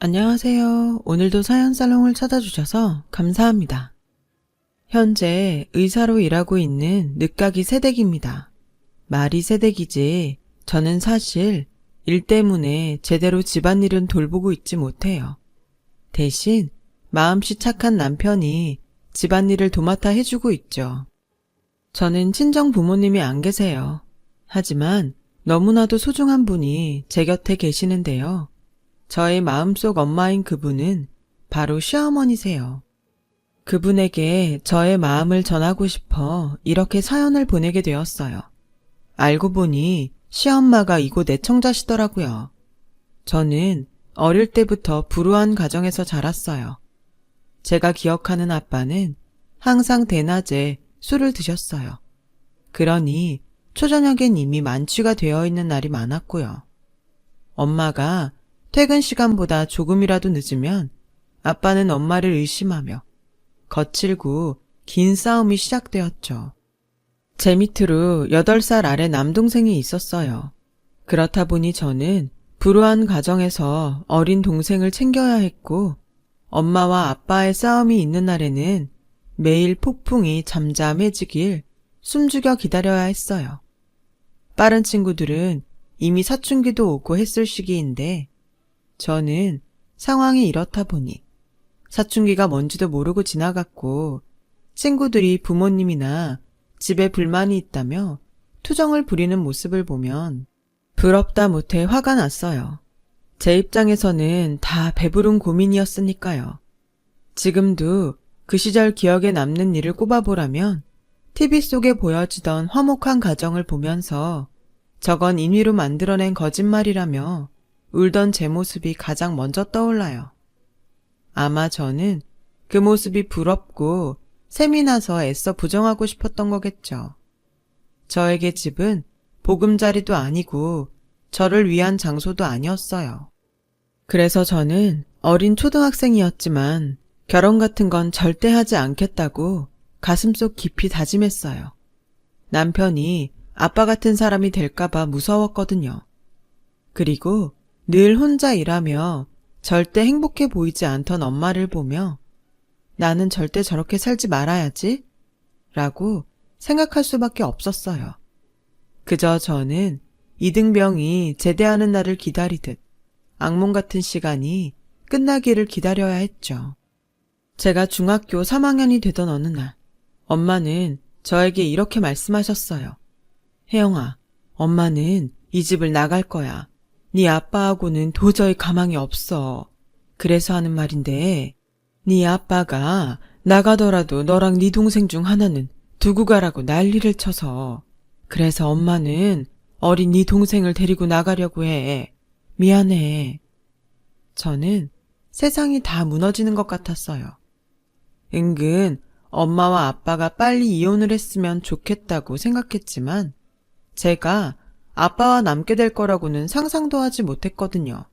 안녕하세요. 오늘도 사연살롱을 찾아주셔서 감사합니다. 현재 의사로 일하고 있는 늦가기 새댁입니다. 말이 새댁이지 저는 사실 일 때문에 제대로 집안일은 돌보고 있지 못해요. 대신 마음씨 착한 남편이 집안일을 도맡아 해주고 있죠. 저는 친정 부모님이 안 계세요. 하지만 너무나도 소중한 분이 제 곁에 계시는데요. 저의 마음속 엄마인 그분은 바로 시어머니세요. 그분에게 저의 마음을 전하고 싶어 이렇게 사연을 보내게 되었어요. 알고 보니 시엄마가 이곳 애청자시더라고요. 저는 어릴 때부터 불우한 가정에서 자랐어요. 제가 기억하는 아빠는 항상 대낮에 술을 드셨어요. 그러니 초저녁엔 이미 만취가 되어 있는 날이 많았고요. 엄마가 퇴근 시간보다 조금이라도 늦으면 아빠는 엄마를 의심하며 거칠고 긴 싸움이 시작되었죠. 제 밑으로 8살 아래 남동생이 있었어요. 그렇다 보니 저는 불우한 가정에서 어린 동생을 챙겨야 했고 엄마와 아빠의 싸움이 있는 날에는 매일 폭풍이 잠잠해지길 숨죽여 기다려야 했어요. 빠른 친구들은 이미 사춘기도 오고 했을 시기인데 저는 상황이 이렇다 보니 사춘기가 뭔지도 모르고 지나갔고 친구들이 부모님이나 집에 불만이 있다며 투정을 부리는 모습을 보면 부럽다 못해 화가 났어요. 제 입장에서는 다 배부른 고민이었으니까요. 지금도 그 시절 기억에 남는 일을 꼽아보라면 TV 속에 보여지던 화목한 가정을 보면서 저건 인위로 만들어낸 거짓말이라며 울던 제 모습이 가장 먼저 떠올라요. 아마 저는 그 모습이 부럽고 셈이 나서 애써 부정하고 싶었던 거겠죠. 저에게 집은 보금자리도 아니고 저를 위한 장소도 아니었어요. 그래서 저는 어린 초등학생이었지만 결혼 같은 건 절대 하지 않겠다고 가슴속 깊이 다짐했어요. 남편이 아빠 같은 사람이 될까봐 무서웠거든요. 그리고 늘 혼자 일하며 절대 행복해 보이지 않던 엄마를 보며 나는 절대 저렇게 살지 말아야지 라고 생각할 수밖에 없었어요. 그저 저는 이등병이 제대하는 날을 기다리듯 악몽 같은 시간이 끝나기를 기다려야 했죠. 제가 중학교 3학년이 되던 어느 날 엄마는 저에게 이렇게 말씀하셨어요. 혜영아, 엄마는 이 집을 나갈 거야. 네 아빠하고는 도저히 가망이 없어. 그래서 하는 말인데 네 아빠가 나가더라도 너랑 네 동생 중 하나는 두고 가라고 난리를 쳐서 그래서 엄마는 어린 네 동생을 데리고 나가려고 해. 미안해. 저는 세상이 다 무너지는 것 같았어요. 은근 엄마와 아빠가 빨리 이혼을 했으면 좋겠다고 생각했지만 제가 아빠와 남게 될 거라고는 상상도 하지 못했거든요.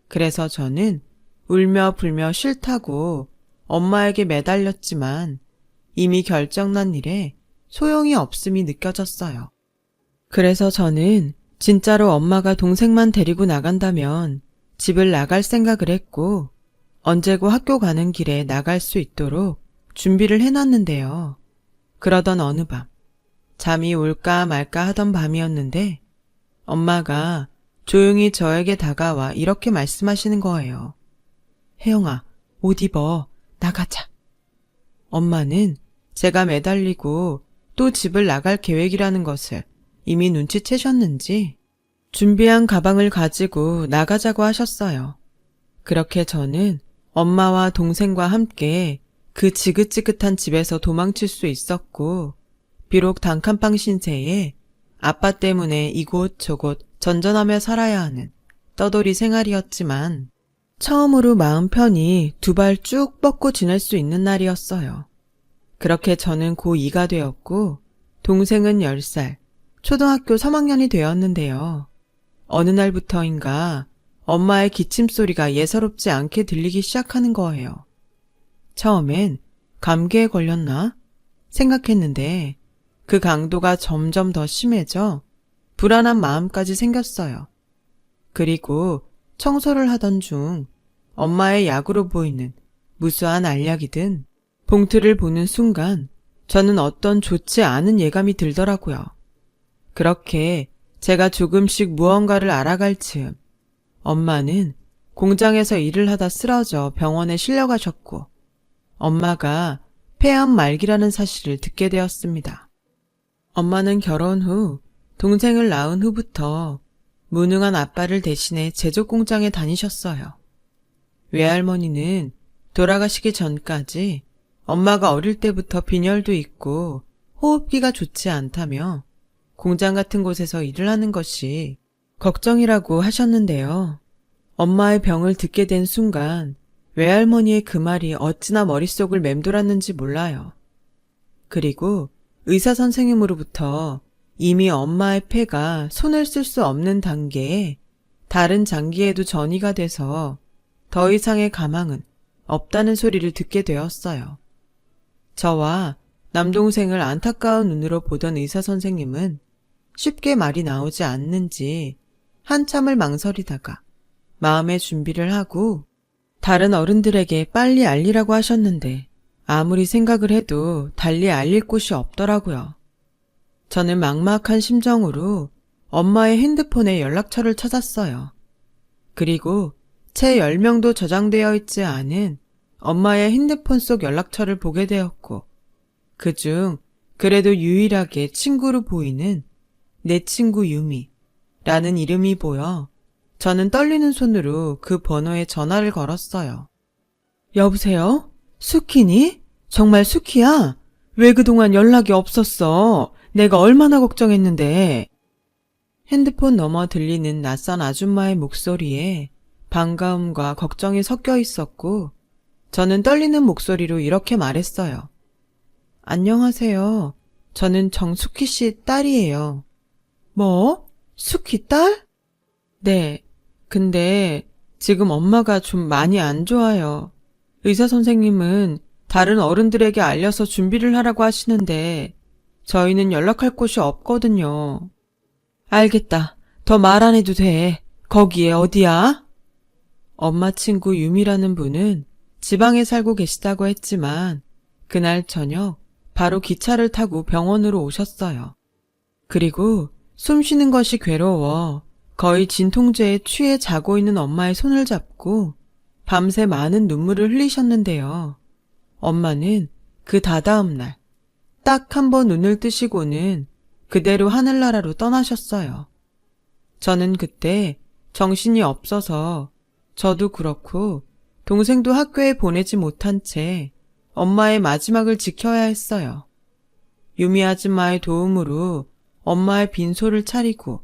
그래서 저는 울며 불며 싫다고 엄마에게 매달렸지만 이미 결정난 일에 소용이 없음이 느껴졌어요. 그래서 저는 진짜로 엄마가 동생만 데리고 나간다면 집을 나갈 생각을 했고 언제고 학교 가는 길에 나갈 수 있도록 준비를 해놨는데요. 그러던 어느 밤 잠이 올까 말까 하던 밤이었는데 엄마가 조용히 저에게 다가와 이렇게 말씀하시는 거예요. 혜영아, 옷 입어. 나가자. 엄마는 제가 매달리고 또 집을 나갈 계획이라는 것을 이미 눈치채셨는지 준비한 가방을 가지고 나가자고 하셨어요. 그렇게 저는 엄마와 동생과 함께 그 지긋지긋한 집에서 도망칠 수 있었고 비록 단칸방 신세에 아빠 때문에 이곳저곳 전전하며 살아야 하는 떠돌이 생활이었지만 처음으로 마음 편히 두 발 쭉 뻗고 지낼 수 있는 날이었어요. 그렇게 저는 고2가 되었고 동생은 10살, 초등학교 3학년이 되었는데요. 어느 날부터인가 엄마의 기침소리가 예사롭지 않게 들리기 시작하는 거예요. 처음엔 감기에 걸렸나 생각했는데 그 강도가 점점 더 심해져 불안한 마음까지 생겼어요. 그리고 청소를 하던 중 엄마의 약으로 보이는 무수한 알약이든 봉투를 보는 순간 저는 어떤 좋지 않은 예감이 들더라고요. 그렇게 제가 조금씩 무언가를 알아갈 즈음 엄마는 공장에서 일을 하다 쓰러져 병원에 실려가셨고 엄마가 폐암 말기라는 사실을 듣게 되었습니다. 엄마는 결혼 후 동생을 낳은 후부터 무능한 아빠를 대신해 제조 공장에 다니셨어요. 외할머니는 돌아가시기 전까지 엄마가 어릴 때부터 빈혈도 있고 호흡기가 좋지 않다며 공장 같은 곳에서 일을 하는 것이 걱정이라고 하셨는데요. 엄마의 병을 듣게 된 순간 외할머니의 그 말이 어찌나 머릿속을 맴돌았는지 몰라요. 그리고 의사 선생님으로부터 이미 엄마의 폐가 손을 쓸 수 없는 단계에 다른 장기에도 전이가 돼서 더 이상의 가망은 없다는 소리를 듣게 되었어요. 저와 남동생을 안타까운 눈으로 보던 의사 선생님은 쉽게 말이 나오지 않는지 한참을 망설이다가 마음의 준비를 하고 다른 어른들에게 빨리 알리라고 하셨는데 아무리 생각을 해도 달리 알릴 곳이 없더라고요. 저는 막막한 심정으로 엄마의 핸드폰에 연락처를 찾았어요. 그리고 채 10명도 저장되어 있지 않은 엄마의 핸드폰 속 연락처를 보게 되었고 그중 그래도 유일하게 친구로 보이는 내 친구 유미라는 이름이 보여 저는 떨리는 손으로 그 번호에 전화를 걸었어요. 여보세요? 수키니? 정말 수키야? 왜 그동안 연락이 없었어? 내가 얼마나 걱정했는데. 핸드폰 너머 들리는 낯선 아줌마의 목소리에 반가움과 걱정이 섞여 있었고 저는 떨리는 목소리로 이렇게 말했어요. 안녕하세요. 저는 정수키 씨 딸이에요. 뭐? 수키 딸? 네. 근데 지금 엄마가 좀 많이 안 좋아요. 의사 선생님은 다른 어른들에게 알려서 준비를 하라고 하시는데 저희는 연락할 곳이 없거든요. 알겠다. 더 말 안 해도 돼. 거기에 어디야? 엄마 친구 유미라는 분은 지방에 살고 계시다고 했지만 그날 저녁 바로 기차를 타고 병원으로 오셨어요. 그리고 숨 쉬는 것이 괴로워 거의 진통제에 취해 자고 있는 엄마의 손을 잡고 밤새 많은 눈물을 흘리셨는데요. 엄마는 그 다다음 날 딱 한 번 눈을 뜨시고는 그대로 하늘나라로 떠나셨어요. 저는 그때 정신이 없어서 저도 그렇고 동생도 학교에 보내지 못한 채 엄마의 마지막을 지켜야 했어요. 유미 아줌마의 도움으로 엄마의 빈소를 차리고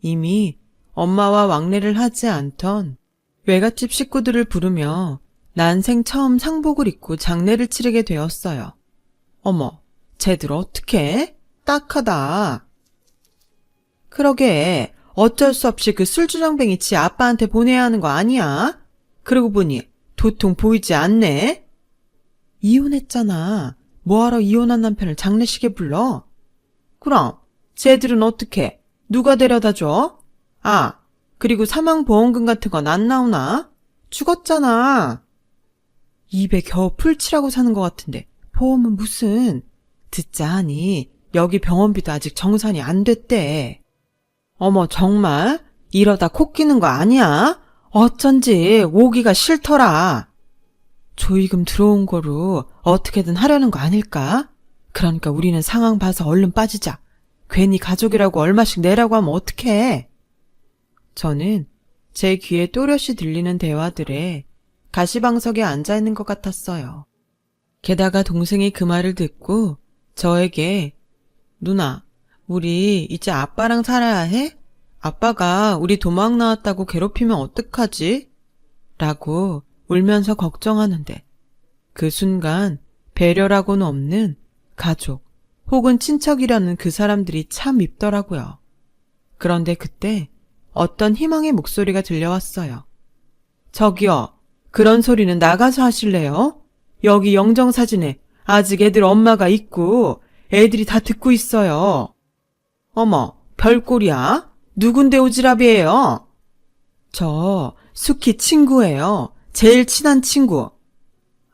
이미 엄마와 왕래를 하지 않던 외갓집 식구들을 부르며 난생 처음 상복을 입고 장례를 치르게 되었어요. 어머, 쟤들 어떡해? 딱하다. 그러게 어쩔 수 없이 그 술주정뱅이 지 아빠한테 보내야 하는 거 아니야? 그러고 보니 도통 보이지 않네? 이혼했잖아. 뭐하러 이혼한 남편을 장례식에 불러? 그럼 쟤들은 어떡해? 누가 데려다 줘? 아, 그리고 사망보험금 같은 건 안 나오나? 죽었잖아. 입에 겨우 풀칠하고 사는 것 같은데 보험은 무슨. 듣자 하니 여기 병원비도 아직 정산이 안 됐대. 어머 정말? 이러다 코 끼는 거 아니야? 어쩐지 오기가 싫더라. 조의금 들어온 거로 어떻게든 하려는 거 아닐까? 그러니까 우리는 상황 봐서 얼른 빠지자. 괜히 가족이라고 얼마씩 내라고 하면 어떡해. 저는 제 귀에 또렷이 들리는 대화들에 가시방석에 앉아있는 것 같았어요. 게다가 동생이 그 말을 듣고 저에게 누나, 우리 이제 아빠랑 살아야 해? 아빠가 우리 도망 나왔다고 괴롭히면 어떡하지? 라고 울면서 걱정하는데 그 순간 배려라고는 없는 가족 혹은 친척이라는 그 사람들이 참 밉더라고요. 그런데 그때 어떤 희망의 목소리가 들려왔어요. 저기요, 그런 소리는 나가서 하실래요? 여기 영정사진에 아직 애들 엄마가 있고 애들이 다 듣고 있어요. 어머, 별꼴이야? 누군데 오지랖이에요? 저 수키 친구예요. 제일 친한 친구.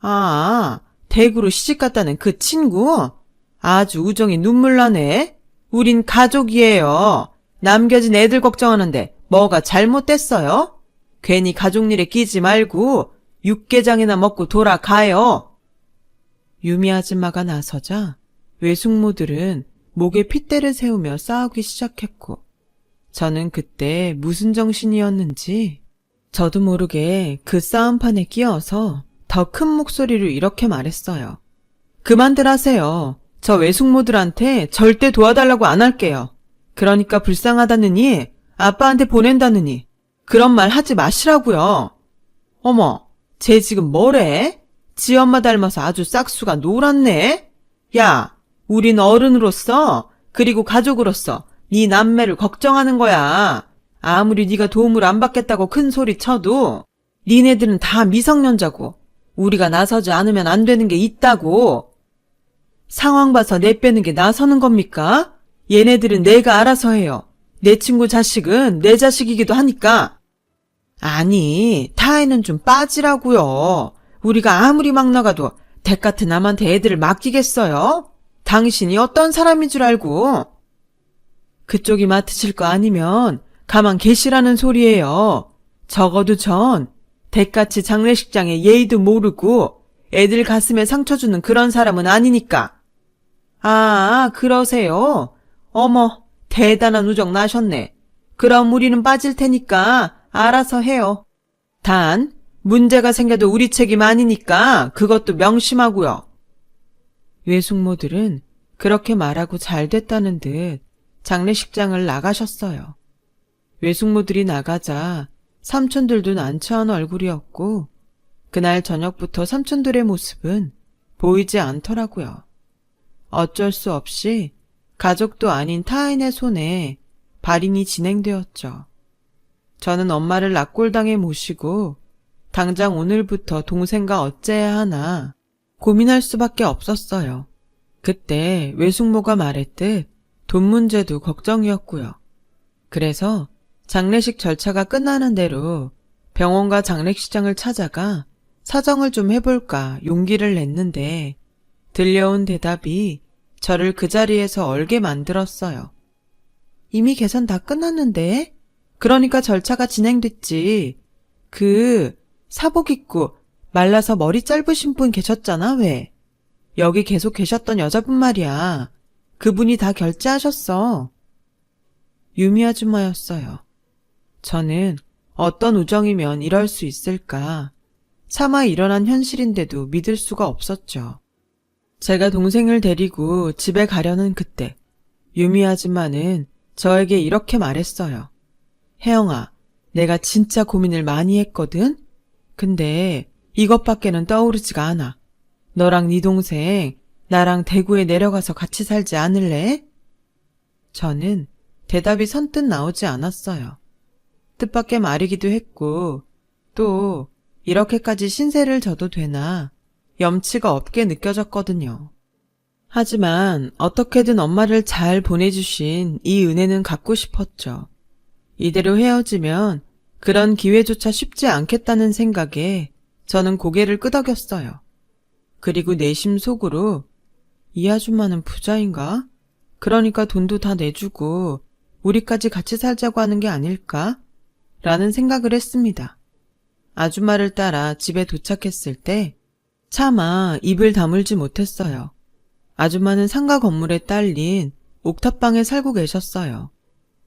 아, 대구로 시집갔다는 그 친구? 아주 우정이 눈물 나네. 우린 가족이에요. 남겨진 애들 걱정하는데 뭐가 잘못됐어요? 괜히 가족 일에 끼지 말고 육개장이나 먹고 돌아가요. 유미 아줌마가 나서자 외숙모들은 목에 핏대를 세우며 싸우기 시작했고, 저는 그때 무슨 정신이었는지 저도 모르게 그 싸움판에 끼어서 더 큰 목소리로 이렇게 말했어요. 그만들 하세요. 저 외숙모들한테 절대 도와달라고 안 할게요. 그러니까 불쌍하다느니 아빠한테 보낸다느니 그런 말 하지 마시라고요. 어머, 쟤 지금 뭐래? 지 엄마 닮아서 아주 싹수가 노랗네? 야, 우린 어른으로서 그리고 가족으로서 네 남매를 걱정하는 거야. 아무리 네가 도움을 안 받겠다고 큰 소리 쳐도 니네들은 다 미성년자고 우리가 나서지 않으면 안 되는 게 있다고. 상황 봐서 내빼는 게 나서는 겁니까? 얘네들은 내가 알아서 해요. 내 친구 자식은 내 자식이기도 하니까. 아니, 타에는 좀 빠지라고요. 우리가 아무리 막 나가도 댁 같은 남한테 애들을 맡기겠어요? 당신이 어떤 사람인 줄 알고. 그쪽이 맡으실 거 아니면 가만 계시라는 소리예요. 적어도 전 댁같이 장례식장에 예의도 모르고 애들 가슴에 상처 주는 그런 사람은 아니니까. 아, 그러세요? 어머, 대단한 우정 나셨네. 그럼 우리는 빠질 테니까 알아서 해요. 단, 문제가 생겨도 우리 책임 아니니까 그것도 명심하고요. 외숙모들은 그렇게 말하고 잘 됐다는 듯 장례식장을 나가셨어요. 외숙모들이 나가자 삼촌들도 난처한 얼굴이었고, 그날 저녁부터 삼촌들의 모습은 보이지 않더라고요. 어쩔 수 없이 가족도 아닌 타인의 손에 발인이 진행되었죠. 저는 엄마를 낙골당에 모시고 당장 오늘부터 동생과 어째야 하나 고민할 수밖에 없었어요. 그때 외숙모가 말했듯 돈 문제도 걱정이었고요. 그래서 장례식 절차가 끝나는 대로 병원과 장례식장을 찾아가 사정을 좀 해볼까 용기를 냈는데, 들려온 대답이 저를 그 자리에서 얼게 만들었어요. 이미 계산 다 끝났는데? 그러니까 절차가 진행됐지. 사복 입고 말라서 머리 짧으신 분 계셨잖아, 왜? 여기 계속 계셨던 여자분 말이야. 그분이 다 결제하셨어. 유미 아줌마였어요. 저는 어떤 우정이면 이럴 수 있을까? 차마 일어난 현실인데도 믿을 수가 없었죠. 제가 동생을 데리고 집에 가려는 그때 유미 아줌마는 저에게 이렇게 말했어요. 혜영아, 내가 진짜 고민을 많이 했거든? 근데 이것밖에는 떠오르지가 않아. 너랑 네 동생 나랑 대구에 내려가서 같이 살지 않을래? 저는 대답이 선뜻 나오지 않았어요. 뜻밖의 말이기도 했고, 또 이렇게까지 신세를 져도 되나 염치가 없게 느껴졌거든요. 하지만 어떻게든 엄마를 잘 보내주신 이 은혜는 갚고 싶었죠. 이대로 헤어지면 그런 기회조차 쉽지 않겠다는 생각에 저는 고개를 끄덕였어요. 그리고 내심 속으로 이 아줌마는 부자인가? 그러니까 돈도 다 내주고 우리까지 같이 살자고 하는 게 아닐까? 라는 생각을 했습니다. 아줌마를 따라 집에 도착했을 때 차마 입을 다물지 못했어요. 아줌마는 상가 건물에 딸린 옥탑방에 살고 계셨어요.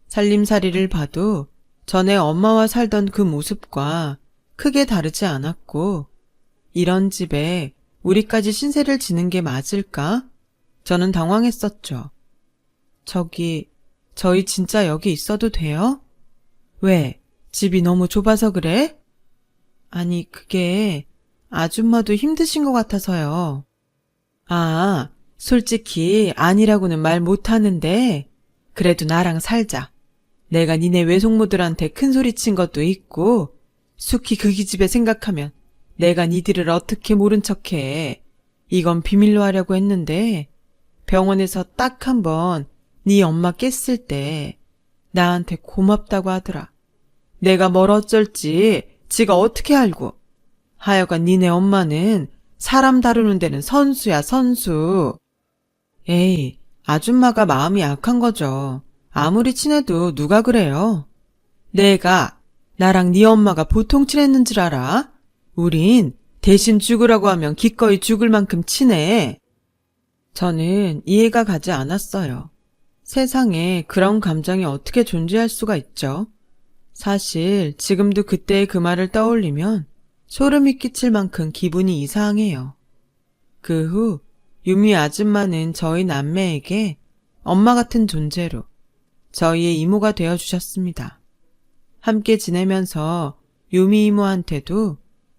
살림살이를 봐도 전에 엄마와 살던 그 모습과 크게 다르지 않았고, 이런 집에 우리까지 신세를 지는 게 맞을까? 저는 당황했었죠. 저희 진짜 여기 있어도 돼요? 왜? 집이 너무 좁아서 그래? 아니, 그게 아줌마도 힘드신 것 같아서요. 아, 솔직히 아니라고는 말 못하는데 그래도 나랑 살자. 내가 니네 외숙모들한테 큰소리 친 것도 있고 숙희 그 기집애 생각하면 내가 니들을 어떻게 모른 척해. 이건 비밀로 하려고 했는데 병원에서 딱 한 번 네 엄마 깼을 때 나한테 고맙다고 하더라. 내가 뭘 어쩔지 지가 어떻게 알고. 하여간 니네 엄마는 사람 다루는 데는 선수야, 선수. 에이, 아줌마가 마음이 약한 거죠. 아무리 친해도 누가 그래요? 나랑 네 엄마가 보통 친했는 줄 알아? 우린 대신 죽으라고 하면 기꺼이 죽을 만큼 친해. 저는 이해가 가지 않았어요. 세상에 그런 감정이 어떻게 존재할 수가 있죠? 사실 지금도 그때의 그 말을 떠올리면 소름이 끼칠 만큼 기분이 이상해요. 그 후 유미 아줌마는 저희 남매에게 엄마 같은 존재로 저희의 이모가 되어주셨습니다. 함께 지내면서 유미 이모한테도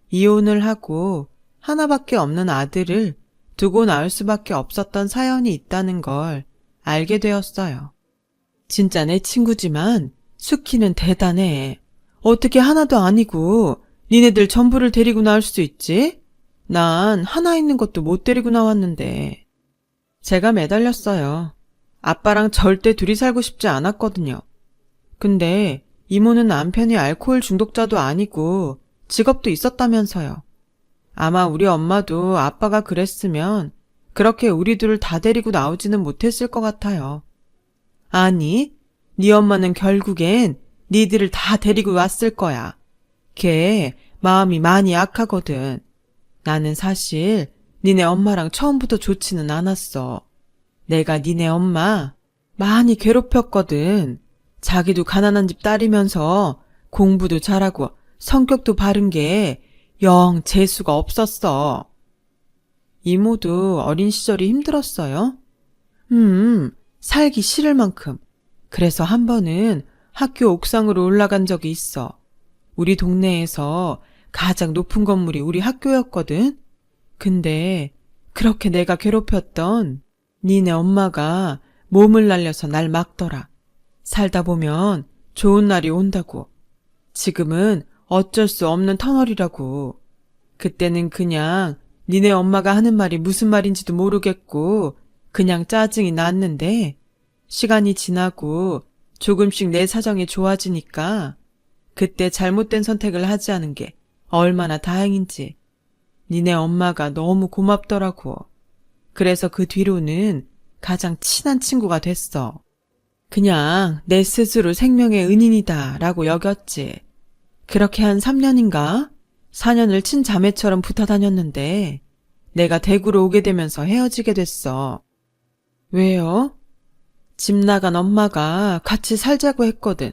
이혼을 하고 하나밖에 없는 아들을 두고 낳을 수밖에 없었던 사연이 있다는 걸 알게 되었어요. 진짜 내 친구지만 수키는 대단해. 어떻게 하나도 아니고 니네들 전부를 데리고 나올 수 있지? 난 하나 있는 것도 못 데리고 나왔는데. 제가 매달렸어요. 아빠랑 절대 둘이 살고 싶지 않았거든요. 근데 이모는 남편이 알코올 중독자도 아니고 직업도 있었다면서요. 아마 우리 엄마도 아빠가 그랬으면 그렇게 우리 둘을 다 데리고 나오지는 못했을 것 같아요. 아니, 네 엄마는 결국엔 니들을 다 데리고 왔을 거야. 걔 마음이 많이 약하거든. 나는 사실 니네 엄마랑 처음부터 좋지는 않았어. 내가 니네 엄마 많이 괴롭혔거든. 자기도 가난한 집 딸이면서 공부도 잘하고 성격도 바른 게 영 재수가 없었어. 이모도 어린 시절이 힘들었어요? 살기 싫을 만큼. 그래서 한 번은 학교 옥상으로 올라간 적이 있어. 우리 동네에서 가장 높은 건물이 우리 학교였거든? 근데 그렇게 내가 괴롭혔던 니네 엄마가 몸을 날려서 날 막더라. 살다 보면 좋은 날이 온다고. 지금은 어쩔 수 없는 터널이라고. 그때는 그냥 니네 엄마가 하는 말이 무슨 말인지도 모르겠고 그냥 짜증이 났는데 시간이 지나고 조금씩 내 사정이 좋아지니까 그때 잘못된 선택을 하지 않은 게 얼마나 다행인지 니네 엄마가 너무 고맙더라고. 그래서 그 뒤로는 가장 친한 친구가 됐어. 그냥 내 스스로 생명의 은인이다 라고 여겼지. 그렇게 한 3년인가 4년을 친자매처럼 붙어 다녔는데 내가 대구로 오게 되면서 헤어지게 됐어. 왜요? 집 나간 엄마가 같이 살자고 했거든.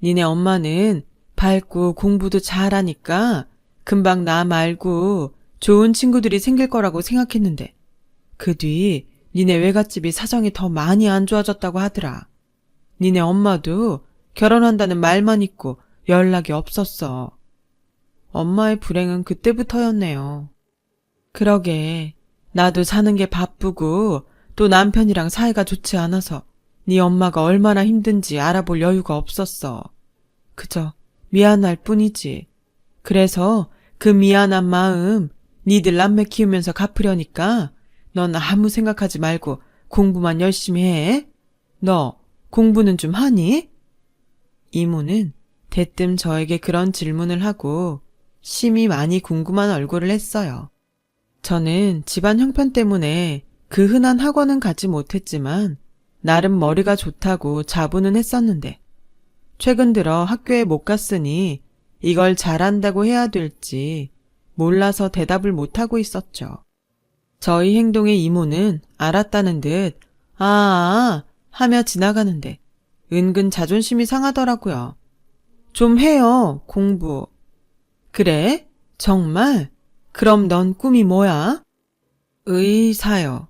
니네 엄마는 밝고 공부도 잘하니까 금방 나 말고 좋은 친구들이 생길 거라고 생각했는데 그 뒤 니네 외갓집이 사정이 더 많이 안 좋아졌다고 하더라. 니네 엄마도 결혼한다는 말만 있고 연락이 없었어. 엄마의 불행은 그때부터였네요. 그러게 나도 사는 게 바쁘고 또 남편이랑 사이가 좋지 않아서 네 엄마가 얼마나 힘든지 알아볼 여유가 없었어. 그저 미안할 뿐이지. 그래서 그 미안한 마음 니들 남매 키우면서 갚으려니까 넌 아무 생각하지 말고 공부만 열심히 해. 너 공부는 좀 하니? 이모는 대뜸 저에게 그런 질문을 하고 심히 많이 궁금한 얼굴을 했어요. 저는 집안 형편 때문에 그 흔한 학원은 가지 못했지만 나름 머리가 좋다고 자부는 했었는데 최근 들어 학교에 못 갔으니 이걸 잘한다고 해야 될지 몰라서 대답을 못하고 있었죠. 저희 행동에 이모는 알았다는 듯 하며 지나가는데 은근 자존심이 상하더라고요. 좀 해요, 공부. 그래? 정말? 그럼 넌 꿈이 뭐야? 의사요.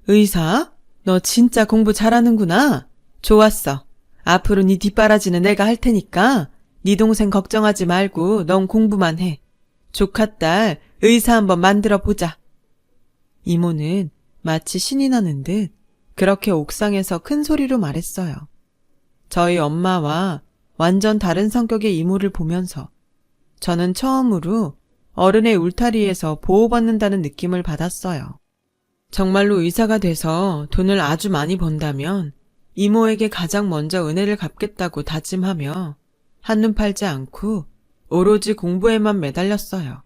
의사? 너 진짜 공부 잘하는구나. 좋았어. 앞으로 네 뒷바라지는 내가 할 테니까 네 동생 걱정하지 말고 넌 공부만 해. 조카딸 의사 한번 만들어 보자. 이모는 마치 신이 나는 듯 그렇게 옥상에서 큰 소리로 말했어요. 저희 엄마와 완전 다른 성격의 이모를 보면서 저는 처음으로 어른의 울타리에서 보호받는다는 느낌을 받았어요. 정말로 의사가 돼서 돈을 아주 많이 번다면 이모에게 가장 먼저 은혜를 갚겠다고 다짐하며 한눈 팔지 않고 오로지 공부에만 매달렸어요.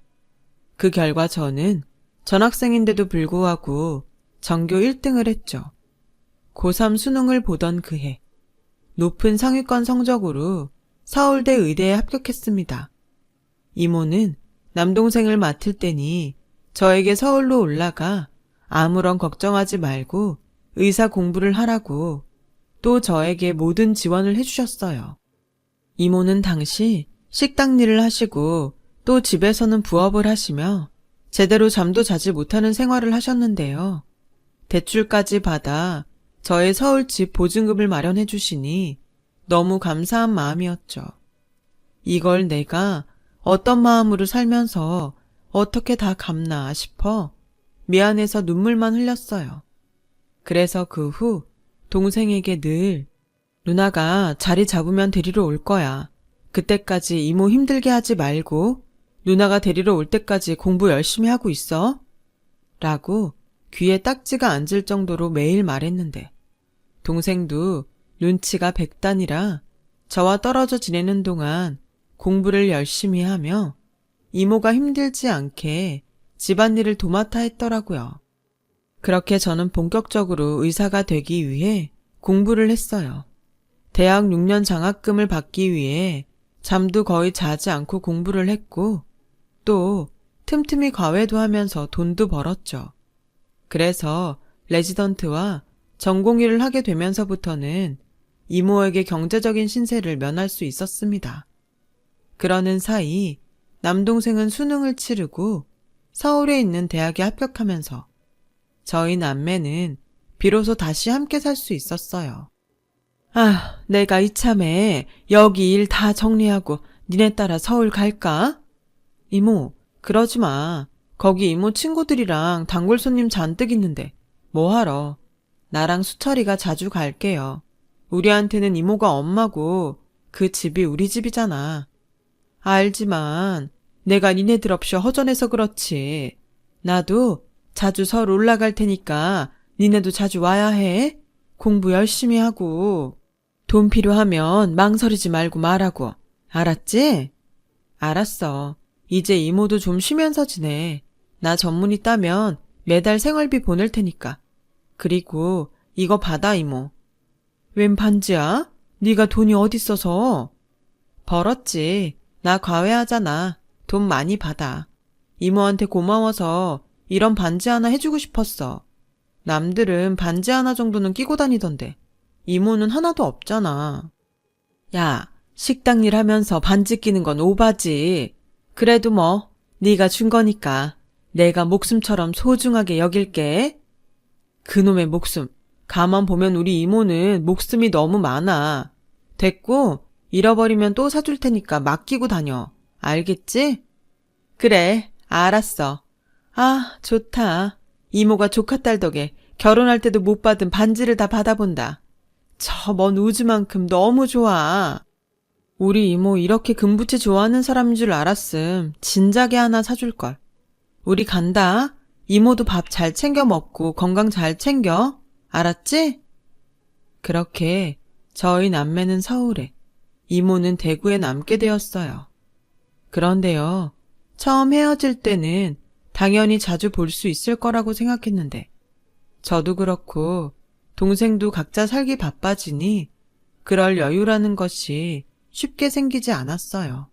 그 결과 저는 전학생인데도 불구하고 전교 1등을 했죠. 고3 수능을 보던 그해 높은 상위권 성적으로 서울대 의대에 합격했습니다. 이모는 남동생을 맡을 때니 저에게 서울로 올라가 아무런 걱정하지 말고 의사 공부를 하라고 또 저에게 모든 지원을 해주셨어요. 이모는 당시 식당 일을 하시고 또 집에서는 부업을 하시며 제대로 잠도 자지 못하는 생활을 하셨는데요. 대출까지 받아 저의 서울집 보증금을 마련해 주시니 너무 감사한 마음이었죠. 이걸 내가 어떤 마음으로 살면서 어떻게 다 갚나 싶어 미안해서 눈물만 흘렸어요. 그래서 그 후 동생에게 늘 누나가 자리 잡으면 데리러 올 거야. 그때까지 이모 힘들게 하지 말고 누나가 데리러 올 때까지 공부 열심히 하고 있어. 라고 귀에 딱지가 앉을 정도로 매일 말했는데 동생도 눈치가 백단이라 저와 떨어져 지내는 동안 공부를 열심히 하며 이모가 힘들지 않게 집안일을 도맡아 했더라고요. 그렇게 저는 본격적으로 의사가 되기 위해 공부를 했어요. 대학 6년 장학금을 받기 위해 잠도 거의 자지 않고 공부를 했고 또 틈틈이 과외도 하면서 돈도 벌었죠. 그래서 레지던트와 전공의를 하게 되면서부터는 이모에게 경제적인 신세를 면할 수 있었습니다. 그러는 사이 남동생은 수능을 치르고 서울에 있는 대학에 합격하면서 저희 남매는 비로소 다시 함께 살 수 있었어요. 아, 내가 이참에 여기 일 다 정리하고 니네 따라 서울 갈까? 이모, 그러지 마. 거기 이모 친구들이랑 단골 손님 잔뜩 있는데 뭐하러. 나랑 수철이가 자주 갈게요. 우리한테는 이모가 엄마고 그 집이 우리 집이잖아. 알지만 내가 니네들 없이 허전해서 그렇지. 나도 자주 서울 올라갈 테니까 니네도 자주 와야 해. 공부 열심히 하고. 돈 필요하면 망설이지 말고 말하고. 알았지? 알았어. 이제 이모도 좀 쉬면서 지내. 나 전문의 따면 매달 생활비 보낼 테니까. 그리고 이거 받아 이모. 웬 반지야? 네가 돈이 어딨어서? 벌었지. 나 과외하잖아. 돈 많이 받아. 이모한테 고마워서 이런 반지 하나 해주고 싶었어. 남들은 반지 하나 정도는 끼고 다니던데 이모는 하나도 없잖아. 야, 식당 일 하면서 반지 끼는 건 오바지. 그래도 뭐 네가 준 거니까 내가 목숨처럼 소중하게 여길게. 그놈의 목숨. 가만 보면 우리 이모는 목숨이 너무 많아. 됐고 잃어버리면 또 사줄 테니까 맡기고 다녀. 알겠지? 그래, 알았어. 아, 좋다. 이모가 조카딸 덕에 결혼할 때도 못 받은 반지를 다 받아본다. 저 먼 우주만큼 너무 좋아. 우리 이모 이렇게 금붙이 좋아하는 사람인 줄 알았음. 진작에 하나 사줄걸. 우리 간다. 이모도 밥 잘 챙겨 먹고 건강 잘 챙겨. 알았지? 그렇게 저희 남매는 서울에, 이모는 대구에 남게 되었어요. 그런데요, 처음 헤어질 때는 당연히 자주 볼 수 있을 거라고 생각했는데 저도 그렇고 동생도 각자 살기 바빠지니 그럴 여유라는 것이 쉽게 생기지 않았어요.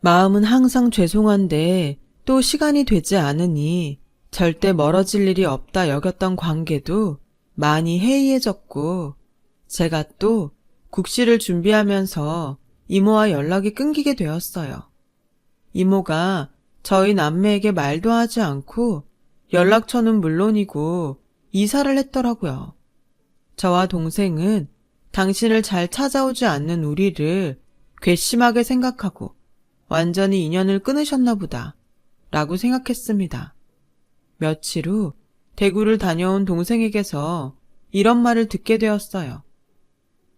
마음은 항상 죄송한데 또 시간이 되지 않으니 절대 멀어질 일이 없다 여겼던 관계도 많이 해이해졌고 제가 또 국시를 준비하면서 이모와 연락이 끊기게 되었어요. 이모가 저희 남매에게 말도 하지 않고 연락처는 물론이고 이사를 했더라고요. 저와 동생은 당신을 잘 찾아오지 않는 우리를 괘씸하게 생각하고 완전히 인연을 끊으셨나 보다 라고 생각했습니다. 며칠 후 대구를 다녀온 동생에게서 이런 말을 듣게 되었어요.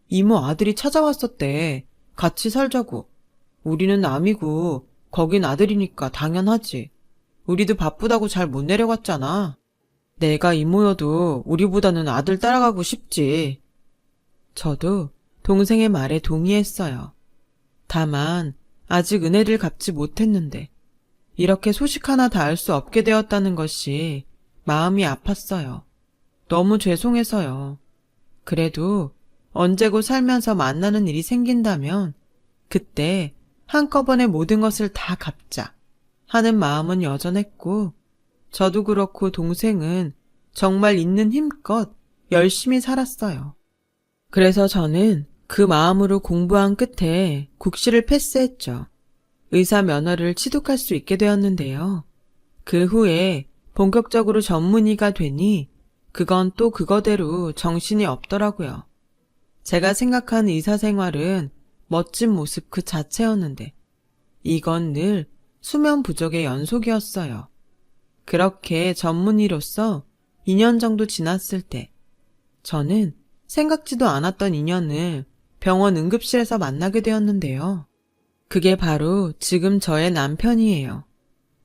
이모 아들이 찾아왔었대. 같이 살자고. 우리는 남이고 거긴 아들이니까 당연하지. 우리도 바쁘다고 잘 못 내려갔잖아. 내가 이모여도 우리보다는 아들 따라가고 싶지. 저도 동생의 말에 동의했어요. 다만 아직 은혜를 갚지 못했는데 이렇게 소식 하나 닿을 수 없게 되었다는 것이 마음이 아팠어요. 너무 죄송해서요. 그래도 언제고 살면서 만나는 일이 생긴다면 그때 한꺼번에 모든 것을 다 갚자 하는 마음은 여전했고, 저도 그렇고 동생은 정말 있는 힘껏 열심히 살았어요. 그래서 저는 그 마음으로 공부한 끝에 국시를 패스했죠. 의사 면허를 취득할 수 있게 되었는데요. 그 후에 본격적으로 전문의가 되니 그건 또 그거대로 정신이 없더라고요. 제가 생각한 의사 생활은 멋진 모습 그 자체였는데 이건 늘 수면 부족의 연속이었어요. 그렇게 전문의로서 2년 정도 지났을 때 저는 생각지도 않았던 인연을 병원 응급실에서 만나게 되었는데요. 그게 바로 지금 저의 남편이에요.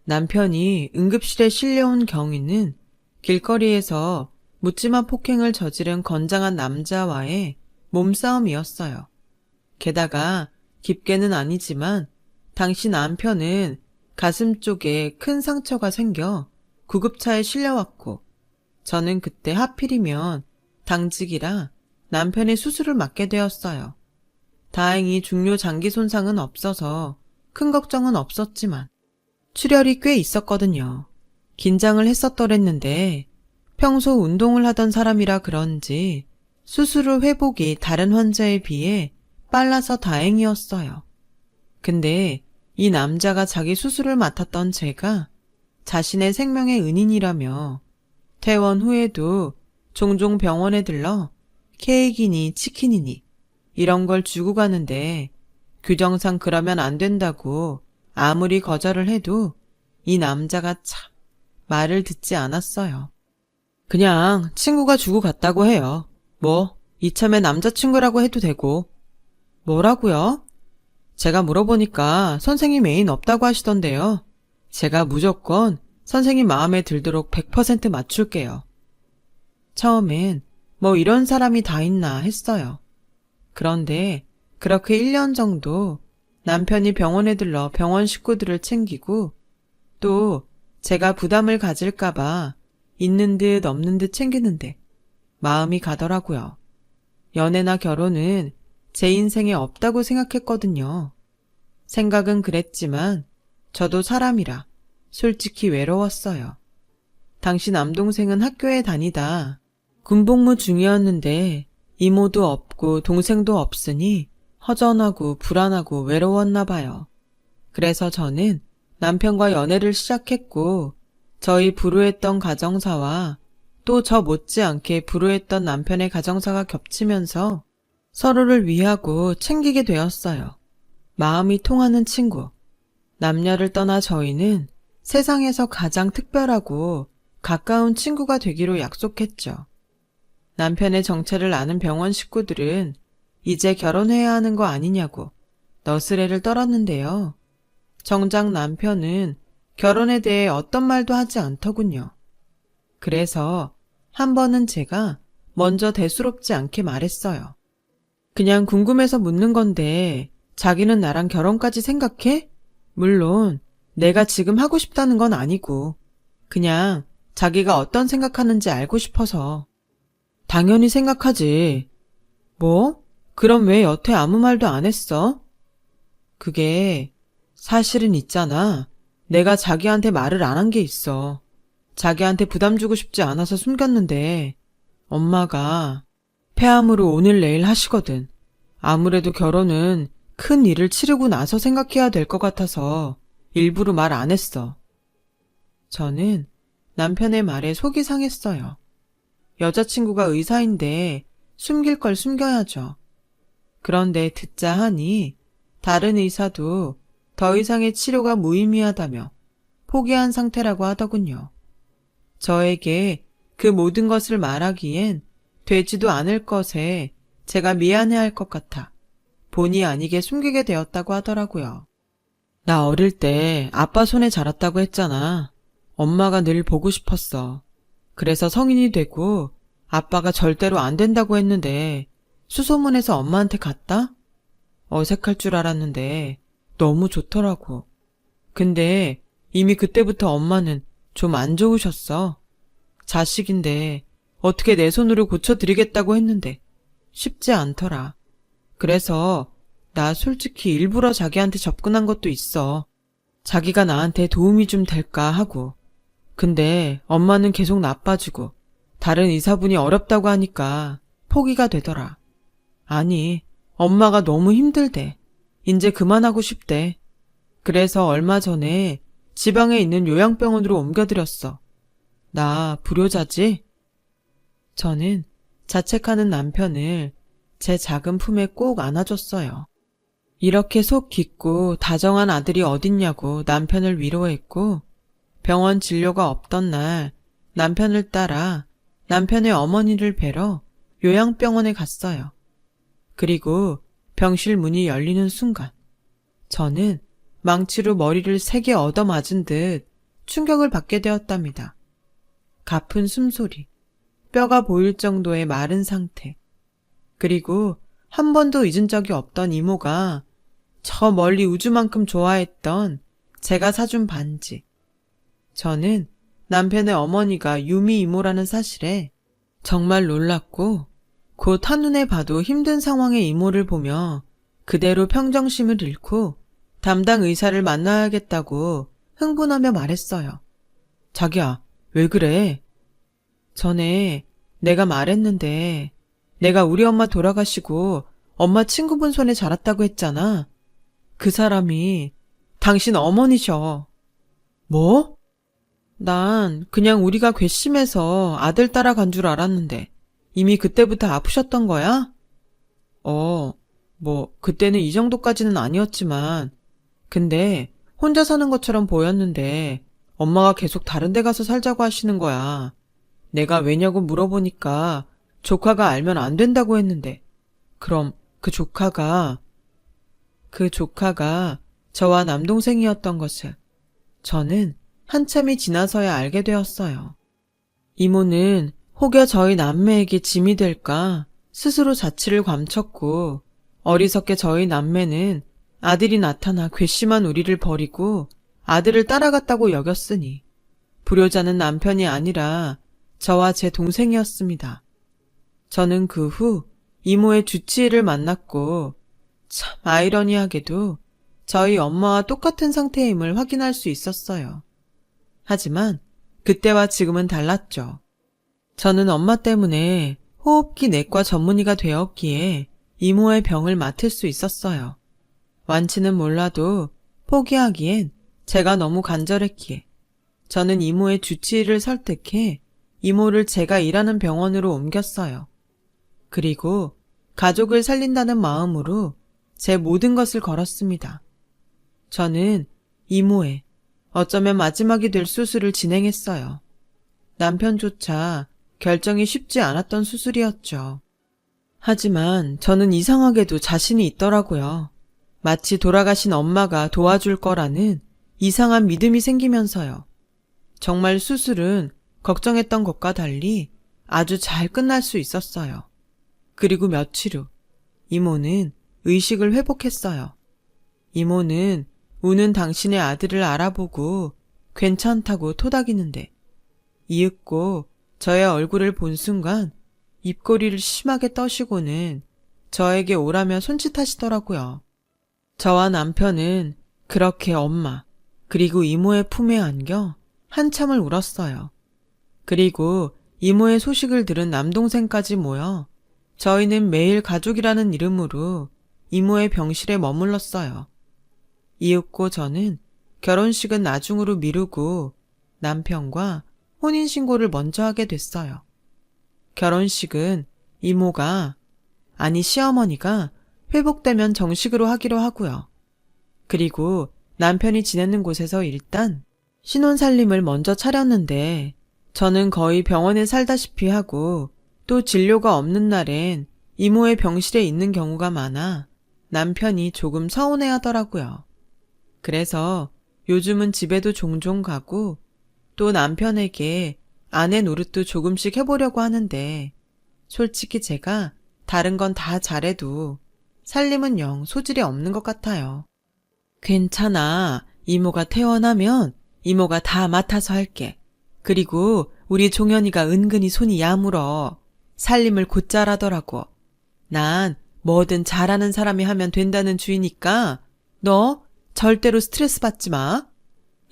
남편이 응급실에 실려온 경위는 길거리에서 묻지마 폭행을 저지른 건장한 남자와의 몸싸움이었어요. 게다가 깊게는 아니지만 당시 남편은 가슴 쪽에 큰 상처가 생겨 구급차에 실려왔고 저는 그때 하필이면 당직이라 남편의 수술을 맡게 되었어요. 다행히 중요 장기 손상은 없어서 큰 걱정은 없었지만 출혈이 꽤 있었거든요. 긴장을 했었더랬는데 평소 운동을 하던 사람이라 그런지 수술 후 회복이 다른 환자에 비해 빨라서 다행이었어요. 근데 이 남자가 자기 수술을 맡았던 제가 자신의 생명의 은인이라며 퇴원 후에도 종종 병원에 들러 케이크니 치킨이니 이런 걸 주고 가는데 규정상 그러면 안 된다고 아무리 거절을 해도 이 남자가 참 말을 듣지 않았어요. 그냥 친구가 주고 갔다고 해요. 뭐 이참에 남자친구라고 해도 되고. 뭐라고요? 제가 물어보니까 선생님 애인 없다고 하시던데요. 제가 무조건 선생님 마음에 들도록 100% 맞출게요. 처음엔 뭐 이런 사람이 다 있나 했어요. 그런데 그렇게 1년 정도 남편이 병원에 들러 병원 식구들을 챙기고 또 제가 부담을 가질까봐 있는 듯 없는 듯 챙기는데 마음이 가더라고요. 연애나 결혼은 제 인생에 없다고 생각했거든요. 생각은 그랬지만 저도 사람이라 솔직히 외로웠어요. 당시 남동생은 학교에 다니다 군복무 중이었는데 이모도 없고 동생도 없으니 허전하고 불안하고 외로웠나 봐요. 그래서 저는 남편과 연애를 시작했고 저희 불우했던 가정사와 또 저 못지않게 불우했던 남편의 가정사가 겹치면서 서로를 위하고 챙기게 되었어요. 마음이 통하는 친구. 남녀를 떠나 저희는 세상에서 가장 특별하고 가까운 친구가 되기로 약속했죠. 남편의 정체를 아는 병원 식구들은 이제 결혼해야 하는 거 아니냐고 너스레를 떨었는데요. 정작 남편은 결혼에 대해 어떤 말도 하지 않더군요. 그래서 한 번은 제가 먼저 대수롭지 않게 말했어요. 그냥 궁금해서 묻는 건데 자기는 나랑 결혼까지 생각해? 물론 내가 지금 하고 싶다는 건 아니고 그냥 자기가 어떤 생각하는지 알고 싶어서. 당연히 생각하지. 뭐? 그럼 왜 여태 아무 말도 안 했어? 그게 사실은 있잖아. 내가 자기한테 말을 안 한 게 있어. 자기한테 부담 주고 싶지 않아서 숨겼는데 엄마가 폐암으로 오늘 내일 하시거든. 아무래도 결혼은 큰 일을 치르고 나서 생각해야 될 것 같아서 일부러 말 안 했어. 저는 남편의 말에 속이 상했어요. 여자친구가 의사인데 숨길 걸 숨겨야죠. 그런데 듣자 하니 다른 의사도 더 이상의 치료가 무의미하다며 포기한 상태라고 하더군요. 저에게 그 모든 것을 말하기엔 되지도 않을 것에 제가 미안해할 것 같아 본의 아니게 숨기게 되었다고 하더라고요. 나 어릴 때 아빠 손에 자랐다고 했잖아. 엄마가 늘 보고 싶었어. 그래서 성인이 되고 아빠가 절대로 안 된다고 했는데 수소문해서 엄마한테 갔다? 어색할 줄 알았는데 너무 좋더라고. 근데 이미 그때부터 엄마는 좀 안 좋으셨어. 자식인데 어떻게 내 손으로 고쳐드리겠다고 했는데 쉽지 않더라. 그래서 나 솔직히 일부러 자기한테 접근한 것도 있어. 자기가 나한테 도움이 좀 될까 하고. 근데 엄마는 계속 나빠지고 다른 의사분이 어렵다고 하니까 포기가 되더라. 아니, 엄마가 너무 힘들대. 이제 그만하고 싶대. 그래서 얼마 전에 지방에 있는 요양병원으로 옮겨드렸어. 나 불효자지? 저는 자책하는 남편을 제 작은 품에 꼭 안아줬어요. 이렇게 속 깊고 다정한 아들이 어딨냐고 남편을 위로했고, 병원 진료가 없던 날 남편을 따라 남편의 어머니를 뵈러 요양병원에 갔어요. 그리고 병실 문이 열리는 순간 저는 망치로 머리를 세게 얻어맞은 듯 충격을 받게 되었답니다. 가쁜 숨소리, 뼈가 보일 정도의 마른 상태, 그리고 한 번도 잊은 적이 없던 이모가 저 멀리 우주만큼 좋아했던 제가 사준 반지. 저는 남편의 어머니가 유미 이모라는 사실에 정말 놀랐고, 곧 한눈에 봐도 힘든 상황의 이모를 보며 그대로 평정심을 잃고 담당 의사를 만나야겠다고 흥분하며 말했어요. 자기야, 왜 그래? 전에 내가 말했는데 내가 우리 엄마 돌아가시고 엄마 친구분 손에 자랐다고 했잖아. 그 사람이 당신 어머니셔. 뭐? 난 그냥 우리가 괘씸해서 아들 따라간 줄 알았는데 이미 그때부터 아프셨던 거야? 그때는 이 정도까지는 아니었지만, 근데 혼자 사는 것처럼 보였는데 엄마가 계속 다른 데 가서 살자고 하시는 거야. 내가 왜냐고 물어보니까 조카가 알면 안 된다고 했는데, 그럼 그 조카가 저와 남동생이었던 것을 저는 한참이 지나서야 알게 되었어요. 이모는 혹여 저희 남매에게 짐이 될까 스스로 자취를 감췄고, 어리석게 저희 남매는 아들이 나타나 괘씸한 우리를 버리고 아들을 따라갔다고 여겼으니 불효자는 남편이 아니라 저와 제 동생이었습니다. 저는 그 후 이모의 주치의를 만났고, 참 아이러니하게도 저희 엄마와 똑같은 상태임을 확인할 수 있었어요. 하지만 그때와 지금은 달랐죠. 저는 엄마 때문에 호흡기 내과 전문의가 되었기에 이모의 병을 맡을 수 있었어요. 완치는 몰라도 포기하기엔 제가 너무 간절했기에 저는 이모의 주치의를 설득해 이모를 제가 일하는 병원으로 옮겼어요. 그리고 가족을 살린다는 마음으로 제 모든 것을 걸었습니다. 저는 이모의 어쩌면 마지막이 될 수술을 진행했어요. 남편조차 결정이 쉽지 않았던 수술이었죠. 하지만 저는 이상하게도 자신이 있더라고요. 마치 돌아가신 엄마가 도와줄 거라는 이상한 믿음이 생기면서요. 정말 수술은 걱정했던 것과 달리 아주 잘 끝날 수 있었어요. 그리고 며칠 후 이모는 의식을 회복했어요. 이모는 우는 당신의 아들을 알아보고 괜찮다고 토닥이는데, 이윽고 저의 얼굴을 본 순간 입꼬리를 심하게 떠시고는 저에게 오라며 손짓하시더라고요. 저와 남편은 그렇게 엄마 그리고 이모의 품에 안겨 한참을 울었어요. 그리고 이모의 소식을 들은 남동생까지 모여 저희는 매일 가족이라는 이름으로 이모의 병실에 머물렀어요. 이윽고 저는 결혼식은 나중으로 미루고 남편과 혼인신고를 먼저 하게 됐어요. 결혼식은 시어머니가 회복되면 정식으로 하기로 하고요. 그리고 남편이 지내는 곳에서 일단 신혼살림을 먼저 차렸는데, 저는 거의 병원에 살다시피 하고 또 진료가 없는 날엔 이모의 병실에 있는 경우가 많아 남편이 조금 서운해 하더라고요. 그래서 요즘은 집에도 종종 가고 또 남편에게 아내 노릇도 조금씩 해보려고 하는데, 솔직히 제가 다른 건 다 잘해도 살림은 영 소질이 없는 것 같아요. 괜찮아. 이모가 퇴원하면 이모가 다 맡아서 할게. 그리고 우리 종현이가 은근히 손이 야물어. 살림을 곧잘 하더라고. 난 뭐든 잘하는 사람이 하면 된다는 주의니까 너 절대로 스트레스 받지 마.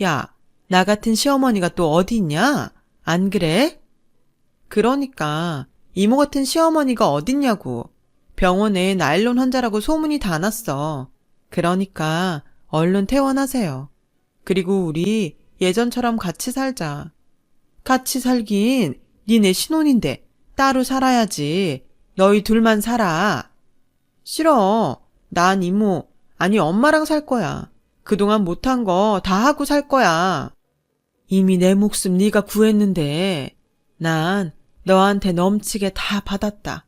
야, 나 같은 시어머니가 또 어디 있냐? 안 그래? 그러니까 이모 같은 시어머니가 어딨냐고. 병원에 나일론 환자라고 소문이 다 났어. 그러니까 얼른 퇴원하세요. 그리고 우리 예전처럼 같이 살자. 같이 살긴 니네 신혼인데 따로 살아야지. 너희 둘만 살아. 싫어. 난 이모, 아니 엄마랑 살 거야. 그동안 못한 거 다 하고 살 거야. 이미 내 목숨 네가 구했는데 난 너한테 넘치게 다 받았다.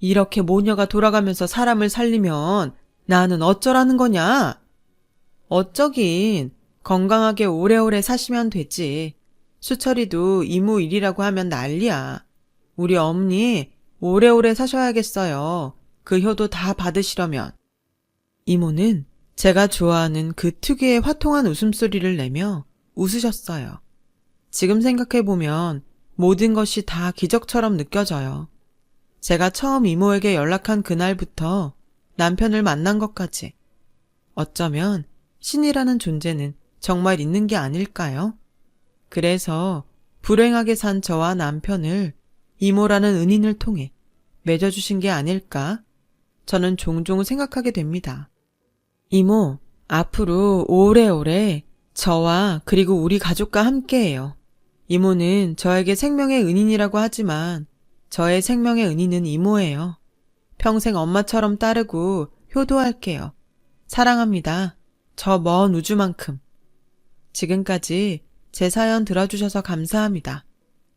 이렇게 모녀가 돌아가면서 사람을 살리면 나는 어쩌라는 거냐? 어쩌긴 건강하게 오래오래 사시면 되지. 수철이도 이모 일이라고 하면 난리야. 우리 어머니 오래오래 사셔야겠어요. 그 효도 다 받으시려면. 이모는 제가 좋아하는 그 특유의 화통한 웃음소리를 내며 웃으셨어요. 지금 생각해보면 모든 것이 다 기적처럼 느껴져요. 제가 처음 이모에게 연락한 그날부터 남편을 만난 것까지. 어쩌면 신이라는 존재는 정말 있는 게 아닐까요? 그래서 불행하게 산 저와 남편을 이모라는 은인을 통해 맺어주신 게 아닐까? 저는 종종 생각하게 됩니다. 이모, 앞으로 오래오래 저와 그리고 우리 가족과 함께해요. 이모는 저에게 생명의 은인이라고 하지만 저의 생명의 은인은 이모예요. 평생 엄마처럼 따르고 효도할게요. 사랑합니다. 저 먼 우주만큼. 지금까지 제 사연 들어주셔서 감사합니다.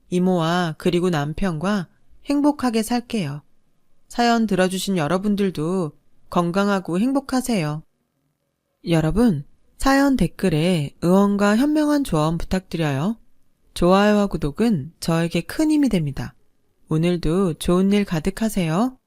이모와 그리고 남편과 행복하게 살게요. 사연 들어주신 여러분들도 건강하고 행복하세요. 여러분, 사연 댓글에 응원과 현명한 조언 부탁드려요. 좋아요와 구독은 저에게 큰 힘이 됩니다. 오늘도 좋은 일 가득하세요.